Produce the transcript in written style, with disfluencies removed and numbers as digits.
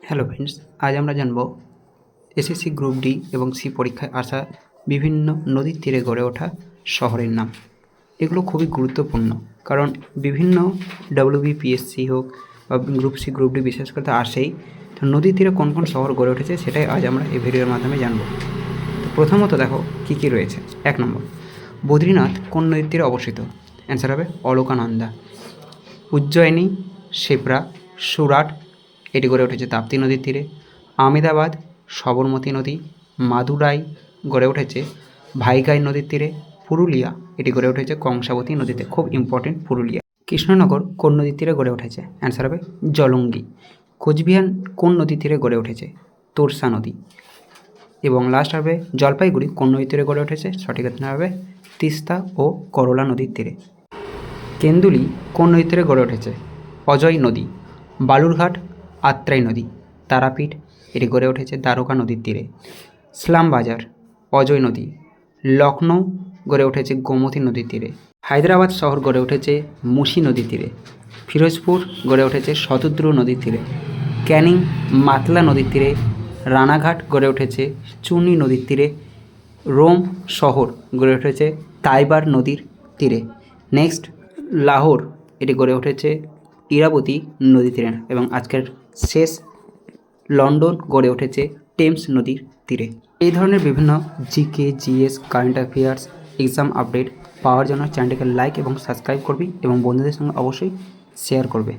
Hello friends, আজ আমরা জানব এসএসসি গ্রুপ ডি এবং সি পরীক্ষায় আসা বিভিন্ন নদীর তীরে গড়ে ওঠা শহরের নাম। এগুলো খুবই গুরুত্বপূর্ণ, কারণ বিভিন্ন ডাব্লিউবিপিএসসি হোক বা গ্রুপ সি গ্রুপ ডি বিশেষ করে আসেই। তো নদীর তীরে কোন কোন শহর গড়ে উঠেছে সেটাই আজ আমরা এই ভিডিওর মাধ্যমে জানব। তো প্রথমত দেখো কী কী রয়েছে। 1 নম্বর, বদ্রীনাথ কোন নদীর তীরে অবস্থিত? অ্যান্সার হবে অলকানন্দা। উজ্জয়িনী, শিপ্রা, সুরাট এটি গড়ে উঠেছে তাপ্তি নদীর তীরে। আহমেদাবাদ সবরমতী নদী। মাদুরাই গড়ে উঠেছে ভাইগাই নদীর তীরে। পুরুলিয়া এটি গড়ে উঠেছে কংসাবতী নদীতে, খুব ইম্পর্টেন্ট পুরুলিয়া। কৃষ্ণনগর কোন নদীর তীরে গড়ে উঠেছে? অ্যান্সার হবে জলঙ্গি। কোচবিহার কোন নদীর তীরে গড়ে উঠেছে? তোরসা নদী। এবং লাস্ট হবে জলপাইগুড়ি কোন নদীর তীরে গড়ে উঠেছে? সঠিক উত্তর হবে তিস্তা ও করলা নদীর তীরে। কেন্দুলি কোন নদীর তীরে গড়ে উঠেছে? অজয় নদী। বালুরঘাট আত্রাই নদী। তারাপীঠ এটি গড়ে উঠেছে দ্বারকা নদীর তীরে। ইসলামবাজার অজয় নদী। লখনৌ গড়ে উঠেছে গোমতী নদীর তীরে। হায়দ্রাবাদ শহর গড়ে উঠেছে মুসি নদীর তীরে। ফিরোজপুর গড়ে উঠেছে শতদ্রু নদীর তীরে। ক্যানিং মাতলা নদীর তীরে। রানাঘাট গড়ে উঠেছে চুনি নদীর তীরে। রোম শহর গড়ে উঠেছে তাইবার নদীর তীরে। নেক্সট লাহোর এটি গড়ে উঠেছে ইরাবতী নদীর তীরে। এবং আজকের শেষ লন্ডন গড়ে উঠেছে টেমস নদীর তীরে। এই ধরনের বিভিন্ন GK, GS, current affairs, exam update পাওয়ার জন্য চ্যানেলটিকে লাইক এবং সাবস্ক্রাইব করবি এবং বন্ধুদের সঙ্গে অবশ্যই শেয়ার করবে।